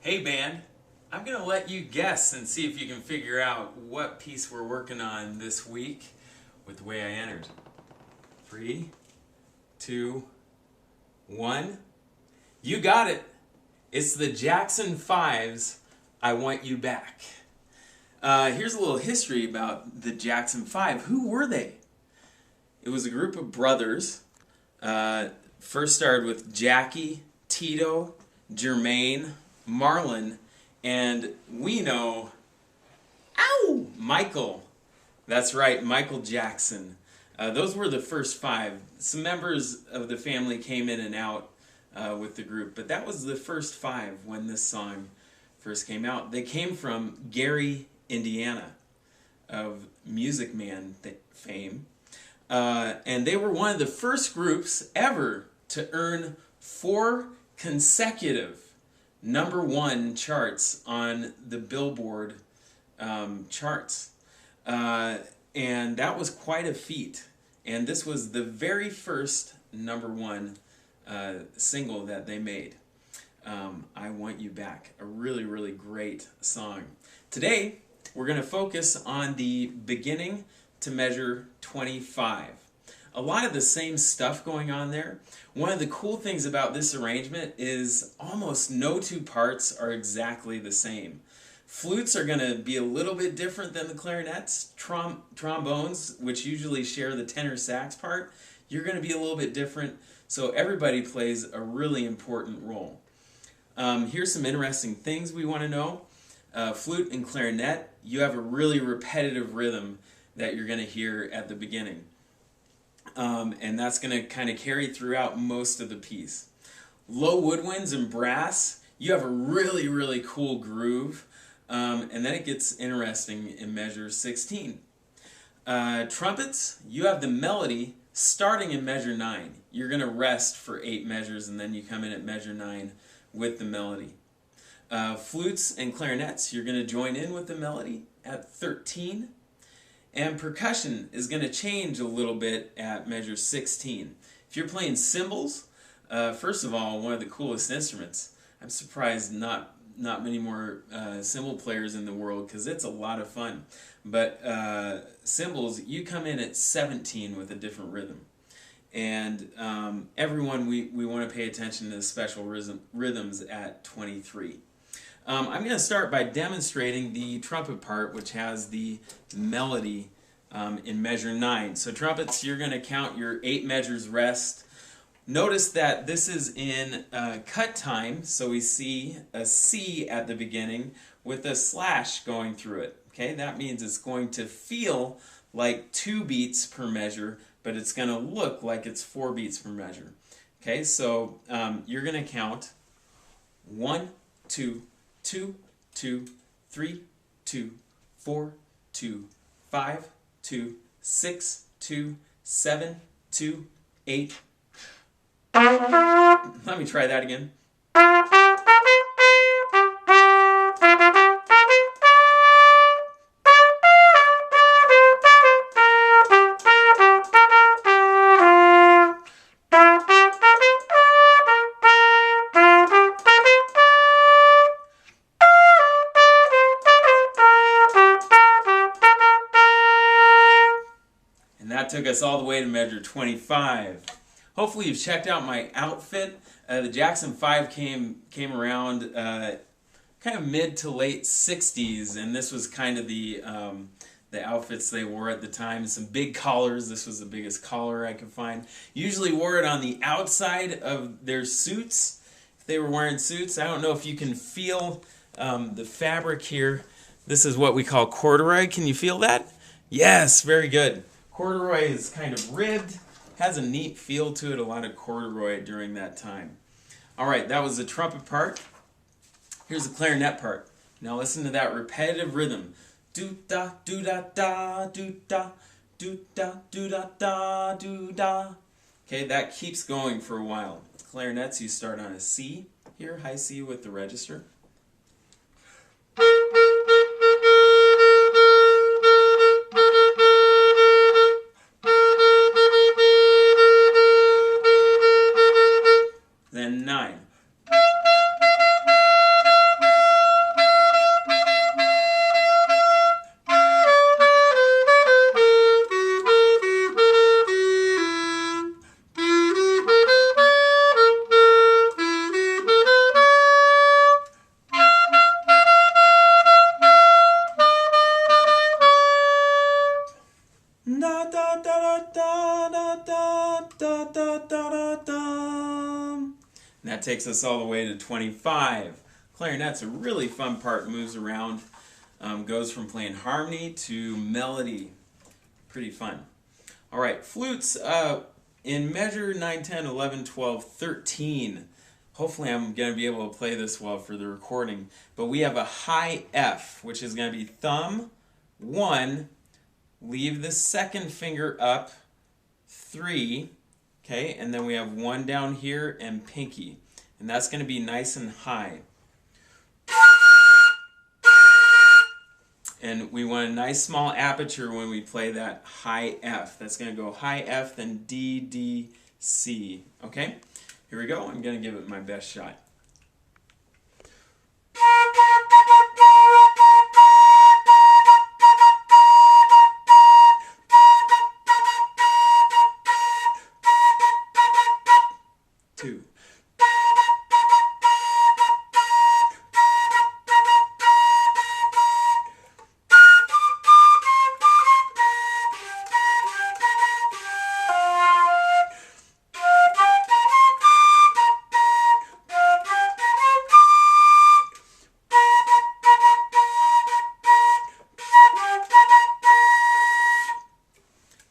Hey band, I'm going to let you guess and see if you can figure out what piece we're working on this week with the way I entered. 3, 2, 1. You got it! It's the Jackson 5's I Want You Back. Here's a little history about the Jackson 5. Who were they? It was a group of brothers. First started with Jackie, Tito, Jermaine, Marlon, and we know, Michael. That's right, Michael Jackson. Those were the first 5. Some members of the family came in and out with the group, but that was the first 5 when this song first came out. They came from Gary, Indiana, of Music Man fame. And they were one of the first groups ever to earn 4 consecutive #1 charts on the Billboard charts. And that was quite a feat. And this was the very first #1 single that they made. I Want You Back. A really, really great song. Today, we're going to focus on the beginning to measure 25. A lot of the same stuff going on there. One of the cool things about this arrangement is almost no 2 parts are exactly the same. Flutes are going to be a little bit different than the clarinets. Trombones, which usually share the tenor sax part, you're going to be a little bit different. So everybody plays a really important role. Here's some interesting things we want to know. Flute and clarinet, you have a really repetitive rhythm that you're going to hear at the beginning. And that's going to kind of carry throughout most of the piece. Low woodwinds and brass, you have a really, really cool groove. And then it gets interesting in measure 16. Trumpets, you have the melody starting in measure 9. You're going to rest for 8 measures and then you come in at measure 9 with the melody. Flutes and clarinets, you're going to join in with the melody at 13. And percussion is going to change a little bit at measure 16. If you're playing cymbals, first of all, one of the coolest instruments. I'm surprised not many more cymbal players in the world because it's a lot of fun. But cymbals, you come in at 17 with a different rhythm. And everyone, we want to pay attention to the special rhythms at 23. I'm going to start by demonstrating the trumpet part, which has the melody in measure 9. So trumpets, you're going to count your 8 measures rest. Notice that this is in cut time, so we see a C at the beginning with a slash going through it. Okay, that means it's going to feel like 2 beats per measure, but it's going to look like it's 4 beats per measure. Okay, so you're going to count 1, 2, 2, 2, 3, 2, 4, 2, 5, 2, 6, 2, 7, 2, 8. Let me try that again. That took us all the way to measure 25. Hopefully you've checked out my outfit. The Jackson 5 came around kind of mid to late 60s, and this was kind of the outfits they wore at the time. Some big collars. This was the biggest collar I could find. Usually wore it on the outside of their suits if they were wearing suits. I don't know if you can feel the fabric here. This is what we call corduroy. Can you feel that? Yes, very good. Corduroy is kind of ribbed, has a neat feel to it, a lot of corduroy during that time. All right, that was the trumpet part. Here's the clarinet part. Now listen to that repetitive rhythm. Do-da, do-da-da, do-da, do-da, do-da-da, do-da. Okay, that keeps going for a while. Clarinets, you start on a C here, high C with the register. Then 9. And that takes us all the way to 25. Clarinet's a really fun part, moves around, goes from playing harmony to melody. Pretty fun. All right, flutes in measure 9, 10, 11, 12, 13. Hopefully I'm going to be able to play this well for the recording. But we have a high F, which is going to be thumb, 1, leave the second finger up, 3, okay, and then we have 1 down here and pinky. And that's going to be nice and high. And we want a nice small aperture when we play that high F. That's going to go high F, then D, D, C. Okay? Here we go. I'm going to give it my best shot. Two.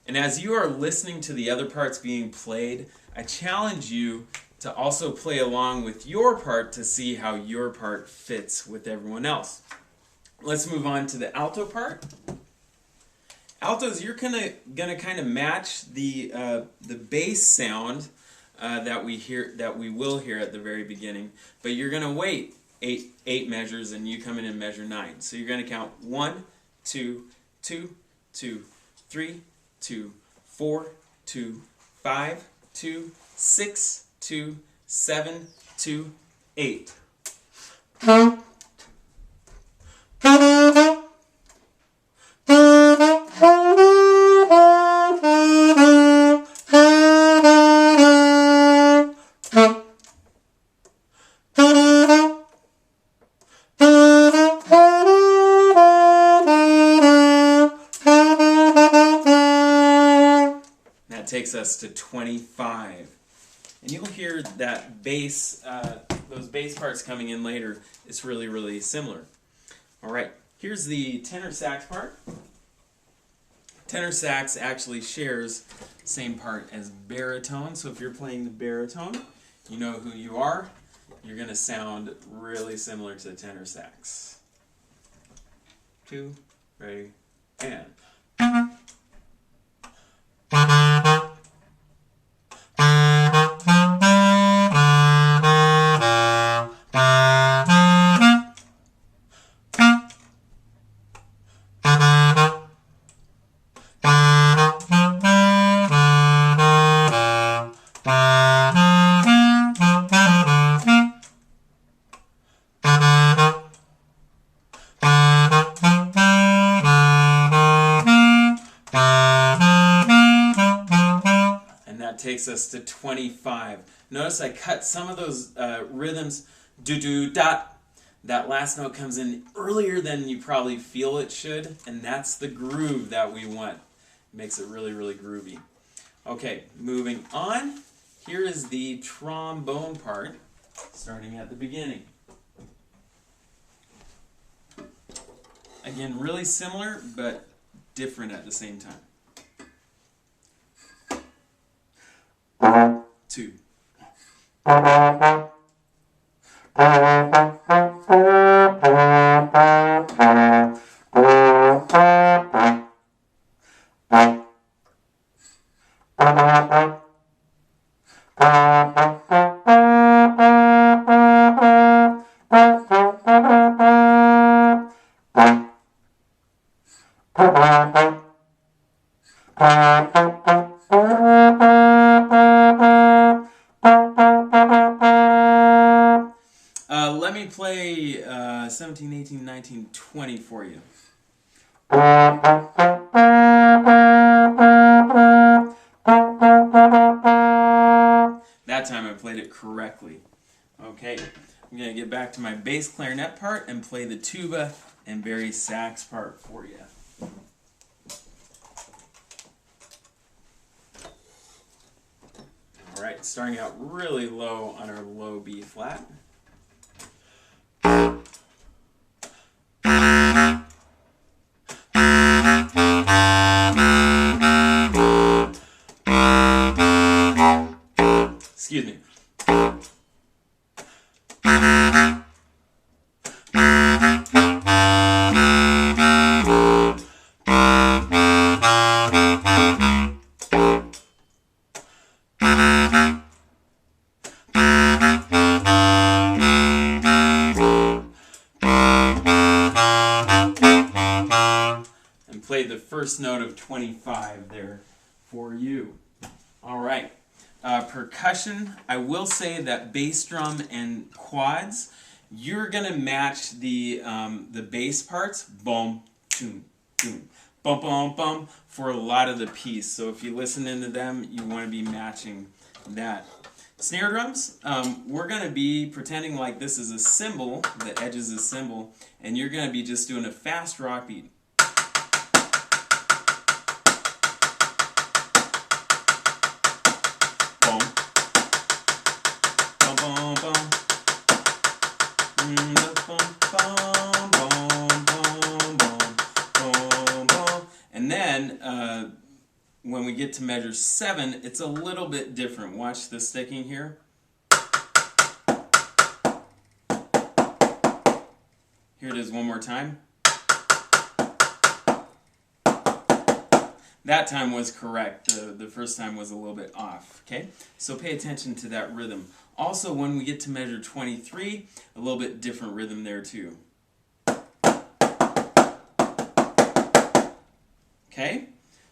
And as you are listening to the other parts being played, I challenge you to also play along with your part to see how your part fits with everyone else. Let's move on to the alto part. Altos, you're gonna kind of match the bass sound that we will hear at the very beginning, but you're gonna wait eight measures, and you come in measure 9. So you're gonna count 1, 2, 2, 2, 3, 2, 4, 2, 5, 2, 6, 2, 7, 2, 8. Takes us to 25, and you'll hear that bass, those bass parts coming in later. It's really, really similar. All right, here's the tenor sax part. Tenor sax actually shares the same part as baritone, so if you're playing the baritone, you know who you are. You're going to sound really similar to the tenor sax. 2, ready, and... takes us to 25. Notice I cut some of those rhythms, do-do-dot. That last note comes in earlier than you probably feel it should, and that's the groove that we want. It makes it really, really groovy. Okay, moving on. Here is the trombone part, starting at the beginning. Again, really similar, but different at the same time. 2. Let me play 17, 18, 19, 20 for you. That time I played it correctly. Okay, I'm going to get back to my bass clarinet part and play the tuba and bass sax part for you. starting out really low on our low B flat. Excuse me. And played the first note of 25 there for you. All right. Percussion, I will say that bass drum and quads, you're going to match the bass parts, boom, boom, boom, bum, bum, bum, for a lot of the piece. So if you listen into them, you want to be matching that. Snare drums, we're going to be pretending like this is a cymbal, the edge is a cymbal, and you're going to be just doing a fast rock beat. And then when we get to measure 7, it's a little bit different. Watch the sticking here. Here it is one more time. That time was correct. The first time was a little bit off. Okay, so pay attention to that rhythm. Also, when we get to measure 23, a little bit different rhythm there too. Okay,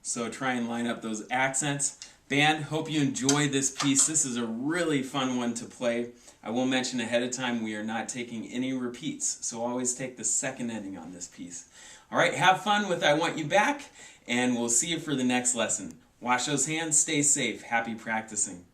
so try and line up those accents. Band, hope you enjoy this piece. This is a really fun one to play. I will mention ahead of time we are not taking any repeats, so always take the second ending on this piece. All right, have fun with I Want You Back, and we'll see you for the next lesson. Wash those hands, stay safe, happy practicing.